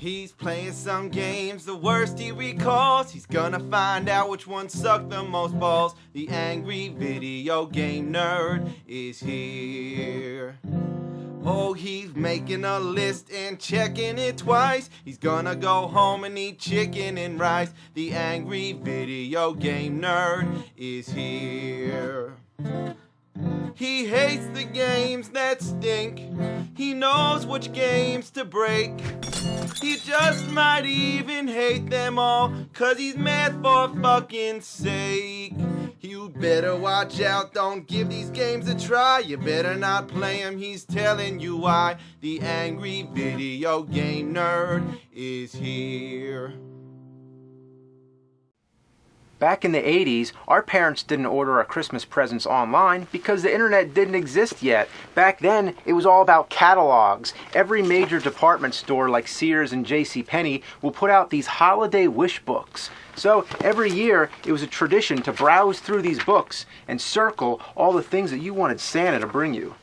He's playing some games, the worst he recalls. He's gonna find out which one sucked the most balls. The angry video game nerd is here. Oh, he's making a list and checking it twice. He's gonna go home and eat chicken and rice. The angry video game nerd is here. He hates the games that stink. He knows which games to break. He just might even hate them all, 'cause he's mad for fucking sake. You better watch out, don't give these games a try. You better not play them, he's telling you why. The angry video game nerd is here. Back in the 80s, our parents didn't order our Christmas presents online because the internet didn't exist yet. Back then, it was all about catalogs. Every major department store like Sears and JCPenney will put out these holiday wish books. So every year, it was a tradition to browse through these books and circle all the things that you wanted Santa to bring you.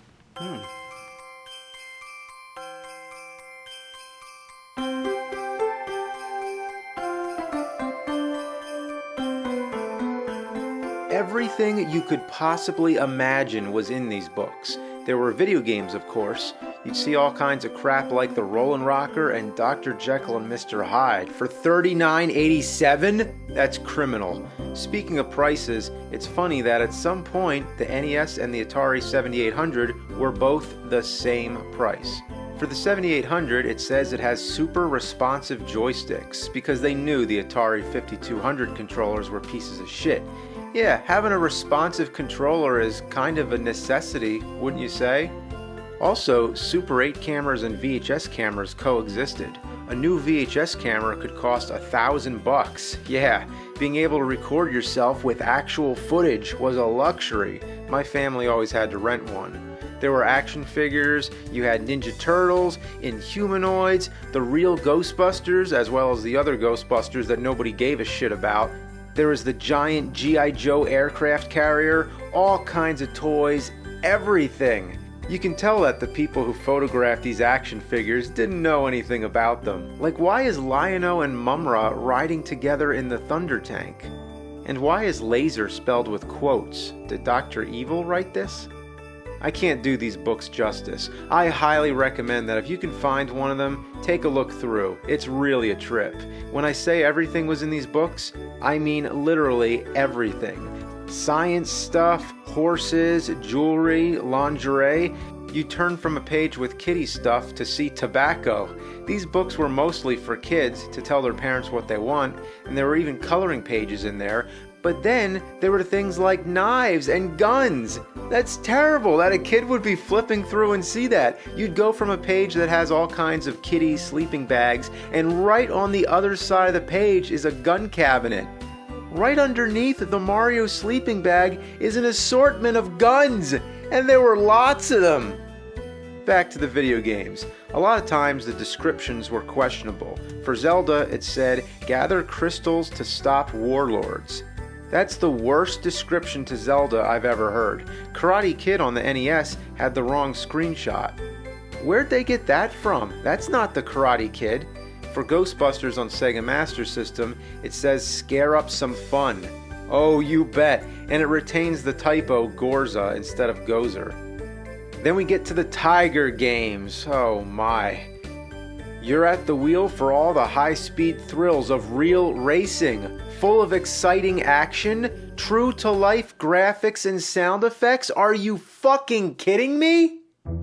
Everything you could possibly imagine was in these books. There were video games, of course. You'd see all kinds of crap like the Rollin' Rocker and Dr. Jekyll and Mr. Hyde. For $39.87? That's criminal. Speaking of prices, it's funny that at some point, the NES and the Atari 7800 were both the same price. For the 7800, it says it has super responsive joysticks because they knew the Atari 5200 controllers were pieces of shit. Yeah, having a responsive controller is kind of a necessity, wouldn't you say? Also, Super 8 cameras and VHS cameras coexisted. A new VHS camera could cost $1,000. Yeah, being able to record yourself with actual footage was a luxury. My family always had to rent one. There were action figures, you had Ninja Turtles, Inhumanoids, the real Ghostbusters, as well as the other Ghostbusters that nobody gave a shit about. There was the giant G.I. Joe aircraft carrier, all kinds of toys, everything. You can tell that the people who photographed these action figures didn't know anything about them. Like, why is Lion-O and Mumra riding together in the Thunder Tank? And why is laser spelled with quotes? Did Dr. Evil write this? I can't do these books justice. I highly recommend that if you can find one of them, take a look through. It's really a trip. When I say everything was in these books, I mean literally everything. Science stuff, horses, jewelry, lingerie. You turn from a page with kitty stuff to see tobacco. These books were mostly for kids to tell their parents what they want, and there were even coloring pages in there. But then there were things like knives and guns. That's terrible that a kid would be flipping through and see that. You'd go from a page that has all kinds of kitty sleeping bags, and right on the other side of the page is a gun cabinet. Right underneath the Mario sleeping bag is an assortment of guns, and there were lots of them. Back to the video games. A lot of times the descriptions were questionable. For Zelda, it said, "Gather crystals to stop warlords." That's the worst description to Zelda I've ever heard. Karate Kid on the NES had the wrong screenshot. Where'd they get that from? That's not the Karate Kid. For Ghostbusters on Sega Master System, it says "scare up some fun." Oh, you bet. And it retains the typo Gorza instead of Gozer. Then we get to the Tiger games. Oh my. You're at the wheel for all the high-speed thrills of real racing. Full of exciting action, true-to-life graphics and sound effects. Are you fucking kidding me?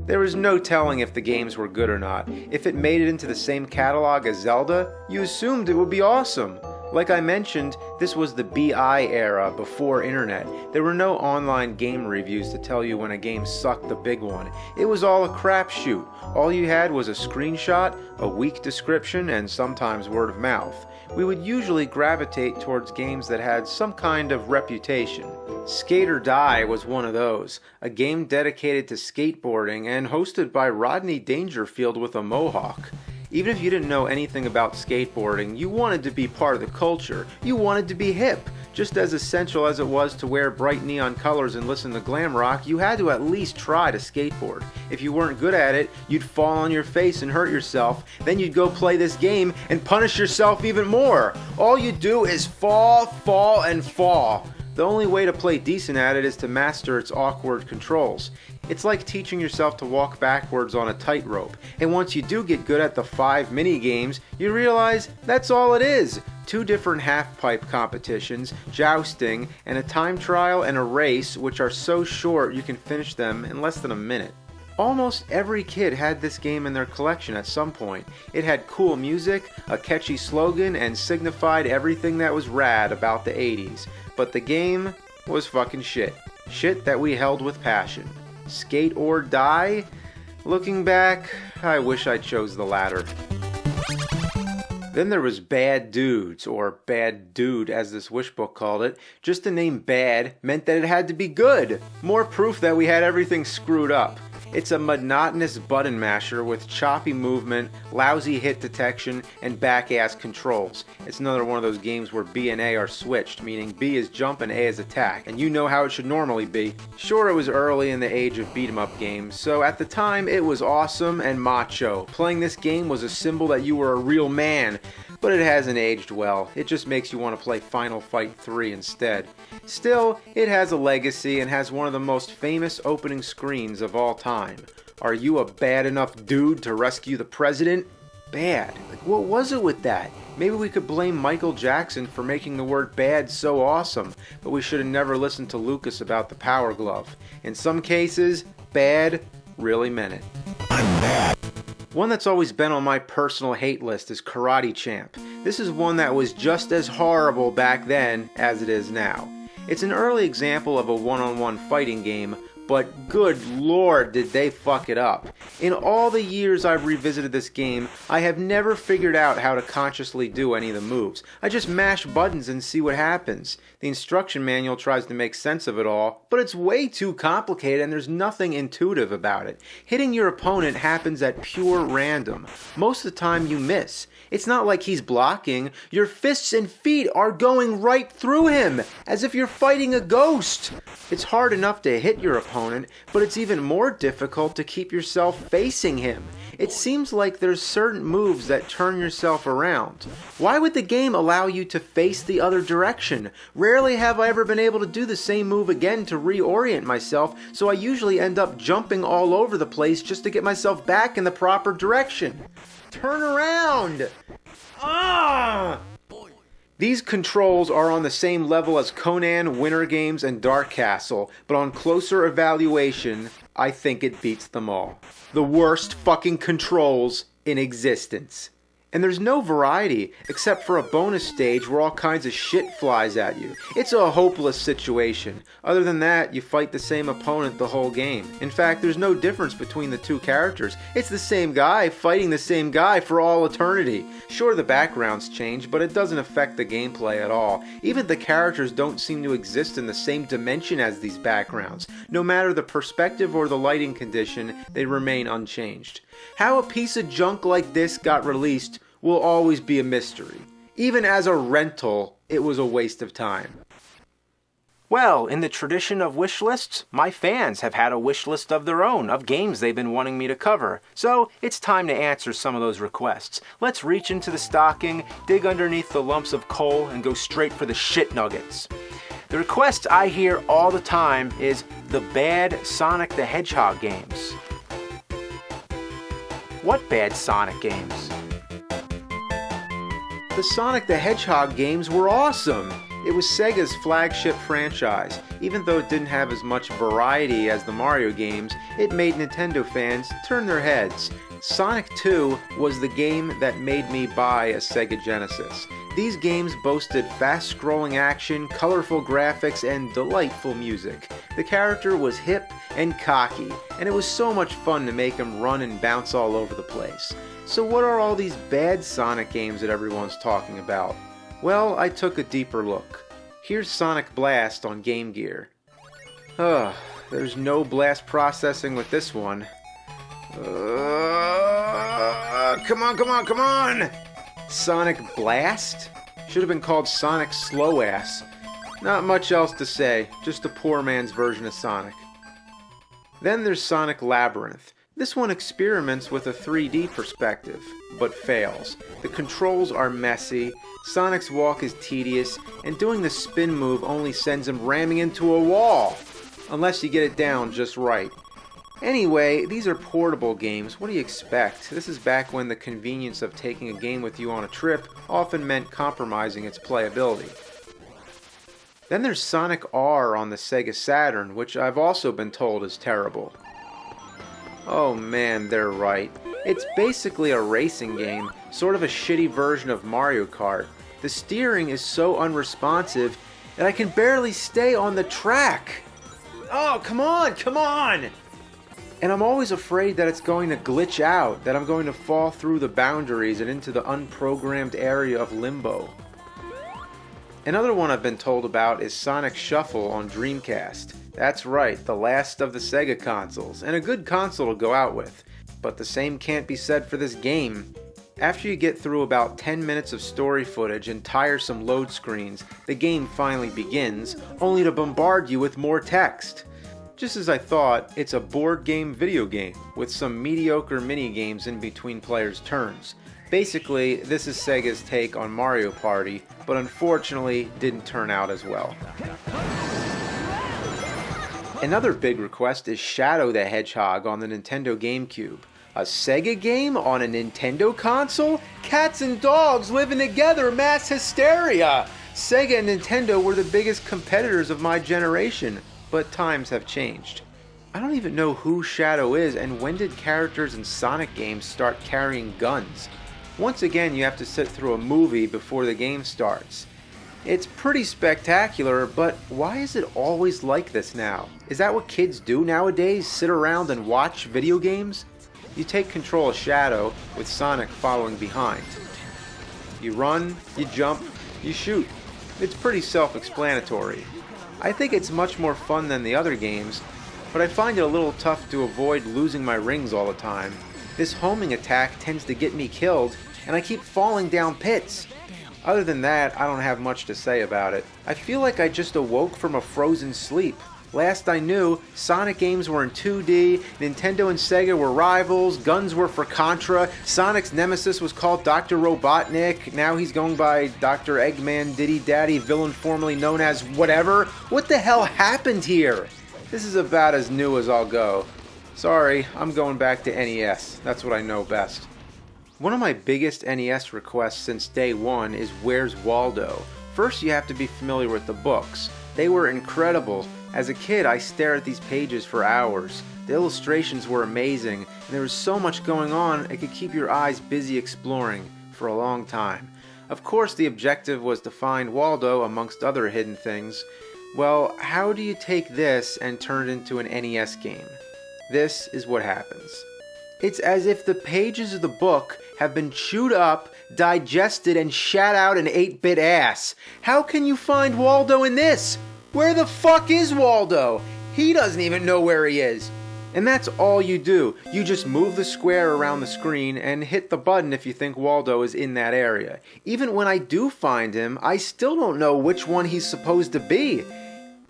There was no telling if the games were good or not. If it made it into the same catalog as Zelda, you assumed it would be awesome. Like I mentioned, this was the BI era before internet. There were no online game reviews to tell you when a game sucked the big one. It was all a crapshoot. All you had was a screenshot, a weak description, and sometimes word of mouth. We would usually gravitate towards games that had some kind of reputation. Skate or Die was one of those, a game dedicated to skateboarding and hosted by Rodney Dangerfield with a mohawk. Even if you didn't know anything about skateboarding, you wanted to be part of the culture. You wanted to be hip. Just as essential as it was to wear bright neon colors and listen to glam rock, you had to at least try to skateboard. If you weren't good at it, you'd fall on your face and hurt yourself. Then you'd go play this game and punish yourself even more. All you do is fall, fall, and fall. The only way to play decent at it is to master its awkward controls. It's like teaching yourself to walk backwards on a tightrope, and once you do get good at the 5 mini games, you realize that's all it is. 2 different half-pipe competitions, jousting, and a time trial and a race, which are so short you can finish them in less than a minute. Almost every kid had this game in their collection at some point. It had cool music, a catchy slogan, and signified everything that was rad about the 80s. But the game was fucking shit. Shit that we held with passion. Skate or die? Looking back, I wish I chose the latter. Then there was Bad Dudes, or Bad Dude as this wish book called it. Just the name bad meant that it had to be good. More proof that we had everything screwed up. It's a monotonous button masher with choppy movement, lousy hit detection, and back-ass controls. It's another one of those games where B and A are switched, meaning B is jump and A is attack, and you know how it should normally be. Sure, it was early in the age of beat-em-up games, so at the time it was awesome and macho. Playing this game was a symbol that you were a real man. But it hasn't aged well. It just makes you want to play Final Fight 3 instead. Still, it has a legacy and has one of the most famous opening screens of all time. Are you a bad enough dude to rescue the president? Bad. Like, what was it with that? Maybe we could blame Michael Jackson for making the word bad so awesome, but we should have never listened to Lucas about the Power Glove. In some cases, bad really meant it. I'm bad. One that's always been on my personal hate list is Karate Champ. This is one that was just as horrible back then as it is now. It's an early example of a one-on-one fighting game, but good lord did they fuck it up. In all the years I've revisited this game, I have never figured out how to consciously do any of the moves. I just mash buttons and see what happens. The instruction manual tries to make sense of it all, but it's way too complicated and there's nothing intuitive about it. Hitting your opponent happens at pure random. Most of the time you miss. It's not like he's blocking. Your fists and feet are going right through him, as if you're fighting a ghost. It's hard enough to hit your opponent, but it's even more difficult to keep yourself facing him. It seems like there's certain moves that turn yourself around. Why would the game allow you to face the other direction? Rarely have I ever been able to do the same move again to reorient myself, so I usually end up jumping all over the place just to get myself back in the proper direction. Turn around! Ah! These controls are on the same level as Conan, Winter Games, and Dark Castle, but on closer evaluation, I think it beats them all. The worst fucking controls in existence. And there's no variety, except for a bonus stage where all kinds of shit flies at you. It's a hopeless situation. Other than that, you fight the same opponent the whole game. In fact, there's no difference between the two characters. It's the same guy fighting the same guy for all eternity. Sure, the backgrounds change, but it doesn't affect the gameplay at all. Even the characters don't seem to exist in the same dimension as these backgrounds. No matter the perspective or the lighting condition, they remain unchanged. How a piece of junk like this got released will always be a mystery. Even as a rental, it was a waste of time. Well, in the tradition of wish lists, my fans have had a wish list of their own of games they've been wanting me to cover. So it's time to answer some of those requests. Let's reach into the stocking, dig underneath the lumps of coal, and go straight for the shit nuggets. The request I hear all the time is the bad Sonic the Hedgehog games. What bad Sonic games? The Sonic the Hedgehog games were awesome! It was Sega's flagship franchise. Even though it didn't have as much variety as the Mario games, it made Nintendo fans turn their heads. Sonic 2 was the game that made me buy a Sega Genesis. These games boasted fast-scrolling action, colorful graphics, and delightful music. The character was hip and cocky, and it was so much fun to make him run and bounce all over the place. So what are all these bad Sonic games that everyone's talking about? Well, I took a deeper look. Here's Sonic Blast on Game Gear. There's no blast processing with this one. Come on! Sonic Blast? Should have been called Sonic Slow Ass. Not much else to say, just a poor man's version of Sonic. Then there's Sonic Labyrinth. This one experiments with a 3D perspective, but fails. The controls are messy, Sonic's walk is tedious, and doing the spin move only sends him ramming into a wall, unless you get it down just right. Anyway, these are portable games. What do you expect? This is back when the convenience of taking a game with you on a trip often meant compromising its playability. Then there's Sonic R on the Sega Saturn, which I've also been told is terrible. Oh man, they're right. It's basically a racing game, sort of a shitty version of Mario Kart. The steering is so unresponsive that I can barely stay on the track. Oh, come on! And I'm always afraid that it's going to glitch out, that I'm going to fall through the boundaries and into the unprogrammed area of limbo. Another one I've been told about is Sonic Shuffle on Dreamcast. That's right, the last of the Sega consoles, and a good console to go out with. But the same can't be said for this game. After you get through about 10 minutes of story footage and tiresome load screens, the game finally begins, only to bombard you with more text. Just as I thought, it's a board game video game, with some mediocre mini-games in between players' turns. Basically, this is Sega's take on Mario Party, but unfortunately didn't turn out as well. Another big request is Shadow the Hedgehog on the Nintendo GameCube. A Sega game on a Nintendo console? Cats and dogs living together, mass hysteria! Sega and Nintendo were the biggest competitors of my generation, but times have changed. I don't even know who Shadow is, and when did characters in Sonic games start carrying guns? Once again, you have to sit through a movie before the game starts. It's pretty spectacular, but why is it always like this now? Is that what kids do nowadays? Sit around and watch video games? You take control of Shadow, with Sonic following behind. You run, you jump, you shoot. It's pretty self-explanatory. I think it's much more fun than the other games, but I find it a little tough to avoid losing my rings all the time. This homing attack tends to get me killed, and I keep falling down pits. Other than that, I don't have much to say about it. I feel like I just awoke from a frozen sleep. Last I knew, Sonic games were in 2D, Nintendo and Sega were rivals, guns were for Contra, Sonic's nemesis was called Dr. Robotnik, now he's going by Dr. Eggman Diddy Daddy, villain formerly known as whatever. What the hell happened here? This is about as new as I'll go. Sorry, I'm going back to NES. That's what I know best. One of my biggest NES requests since day one is Where's Waldo? First, you have to be familiar with the books. They were incredible. As a kid, I stared at these pages for hours. The illustrations were amazing, and there was so much going on it could keep your eyes busy exploring for a long time. Of course, the objective was to find Waldo amongst other hidden things. Well, how do you take this and turn it into an NES game? This is what happens. It's as if the pages of the book have been chewed up, digested, and shat out an 8-bit ass. How can you find Waldo in this? Where the fuck is Waldo? He doesn't even know where he is. And that's all you do. You just move the square around the screen and hit the button if you think Waldo is in that area. Even when I do find him, I still don't know which one he's supposed to be.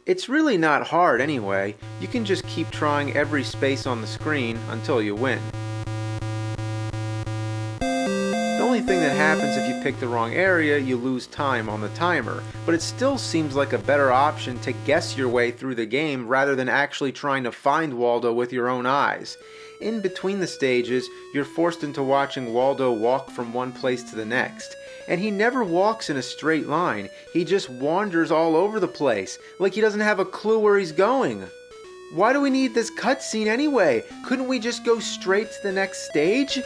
It's really not hard anyway. You can just keep trying every space on the screen until you win. The only thing that happens if you pick the wrong area, you lose time on the timer. But it still seems like a better option to guess your way through the game rather than actually trying to find Waldo with your own eyes. In between the stages, you're forced into watching Waldo walk from one place to the next. And he never walks in a straight line. He just wanders all over the place, like he doesn't have a clue where he's going. Why do we need this cutscene anyway? Couldn't we just go straight to the next stage?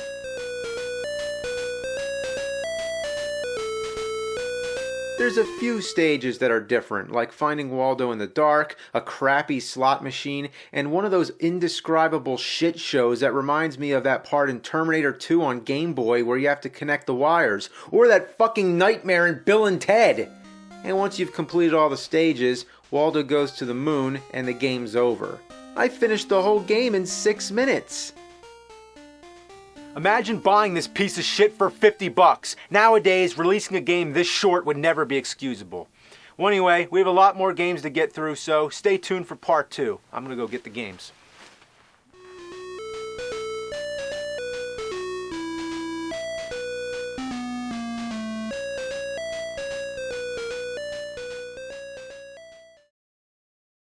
There's a few stages that are different, like finding Waldo in the dark, a crappy slot machine, and one of those indescribable shit shows that reminds me of that part in Terminator 2 on Game Boy where you have to connect the wires, or that fucking nightmare in Bill and Ted. And once you've completed all the stages, Waldo goes to the moon and the game's over. I finished the whole game in 6 minutes. Imagine buying this piece of shit for $50. Nowadays, releasing a game this short would never be excusable. Well, anyway, we have a lot more games to get through, so stay tuned for part 2. I'm going to go get the games.